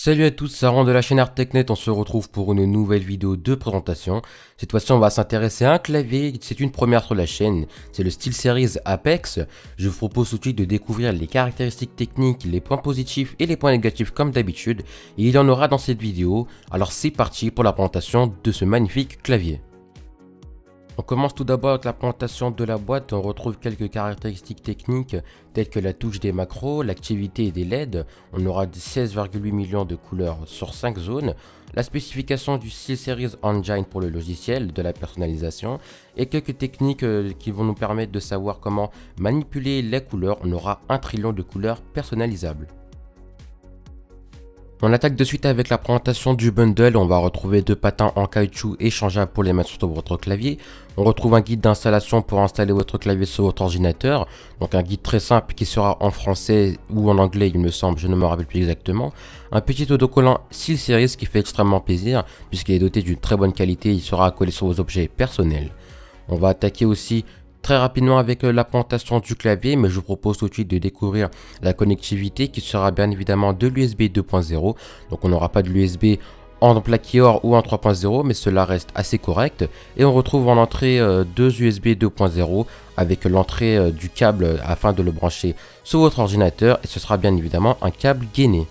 Salut à tous, c'est Aaron de la chaîne ArtTechNet, on se retrouve pour une nouvelle vidéo de présentation. Cette fois-ci on va s'intéresser à un clavier, c'est une première sur la chaîne, c'est le SteelSeries Apex. Je vous propose tout de suite de découvrir les caractéristiques techniques, les points positifs et les points négatifs comme d'habitude. Et il y en aura dans cette vidéo, alors c'est parti pour la présentation de ce magnifique clavier. On commence tout d'abord avec la présentation de la boîte. On retrouve quelques caractéristiques techniques telles que la touche des macros, l'activité des LED. On aura 16,8 millions de couleurs sur 5 zones. La spécification du SteelSeries Engine pour le logiciel, de la personnalisation et quelques techniques qui vont nous permettre de savoir comment manipuler les couleurs. On aura 1 trillion de couleurs personnalisables. On attaque de suite avec la présentation du bundle. On va retrouver 2 patins en caoutchouc échangeables pour les mettre sur votre clavier. On retrouve un guide d'installation pour installer votre clavier sur votre ordinateur. Donc un guide très simple qui sera en français ou en anglais il me semble, je ne me rappelle plus exactement. Un petit autocollant SteelSeries qui fait extrêmement plaisir puisqu'il est doté d'une très bonne qualité, il sera accolé sur vos objets personnels. On va attaquer aussi très rapidement avec la présentation du clavier, mais je vous propose tout de suite de découvrir la connectivité qui sera bien évidemment de l'USB 2.0. Donc on n'aura pas de l'USB en plaqué or ou en 3.0, mais cela reste assez correct. Et on retrouve en entrée deux USB 2.0 avec l'entrée du câble afin de le brancher sur votre ordinateur, et ce sera bien évidemment un câble gainé.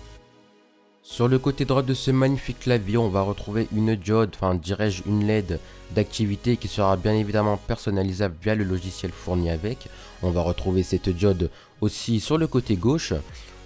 Sur le côté droit de ce magnifique clavier, on va retrouver une diode, enfin dirais-je une LED d'activité qui sera bien évidemment personnalisable via le logiciel fourni avec. On va retrouver cette diode aussi sur le côté gauche.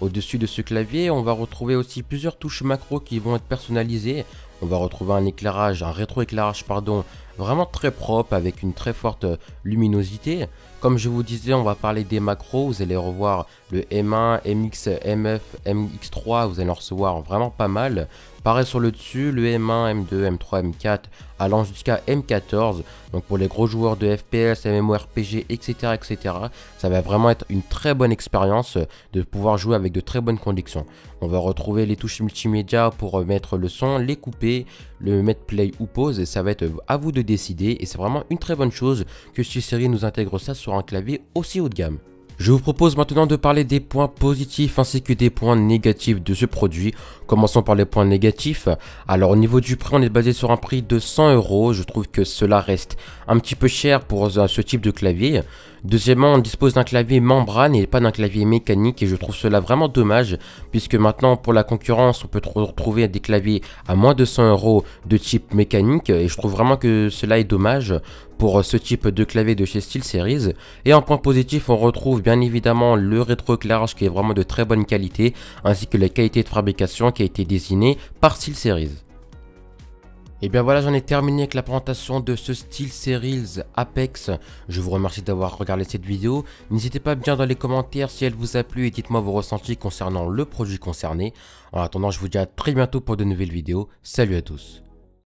Au-dessus de ce clavier, on va retrouver aussi plusieurs touches macro qui vont être personnalisées. On va retrouver un éclairage, un rétroéclairage pardon, vraiment très propre avec une très forte luminosité. Comme je vous disais, on va parler des macros. Vous allez revoir le M1, MX, MF, MX3. Vous allez en recevoir vraiment pas mal. Pareil sur le dessus, le M1, M2, M3, M4 allant jusqu'à M14. Donc pour les gros joueurs de FPS, MMORPG, etc., etc., ça va vraiment être une très bonne expérience de pouvoir jouer avec de très bonnes conditions. On va retrouver les touches multimédia pour mettre le son, les couper, le mettre play ou pause, et ça va être à vous de décider. Et c'est vraiment une très bonne chose que SteelSeries nous intègre ça sur un clavier aussi haut de gamme. Je vous propose maintenant de parler des points positifs ainsi que des points négatifs de ce produit. Commençons par les points négatifs. Alors au niveau du prix, on est basé sur un prix de 100 €. Je trouve que cela reste un petit peu cher pour ce type de clavier. Deuxièmement, on dispose d'un clavier membrane et pas d'un clavier mécanique, et je trouve cela vraiment dommage puisque maintenant pour la concurrence on peut retrouver des claviers à moins de 100 € de type mécanique, et je trouve vraiment que cela est dommage pour ce type de clavier de chez SteelSeries. Et en point positif, on retrouve bien évidemment le rétroéclairage qui est vraiment de très bonne qualité, ainsi que la qualité de fabrication qui a été désignée par SteelSeries. Et bien voilà, j'en ai terminé avec la présentation de ce SteelSeries Apex. Je vous remercie d'avoir regardé cette vidéo. N'hésitez pas à me dire dans les commentaires si elle vous a plu et dites-moi vos ressentis concernant le produit concerné. En attendant, je vous dis à très bientôt pour de nouvelles vidéos. Salut à tous.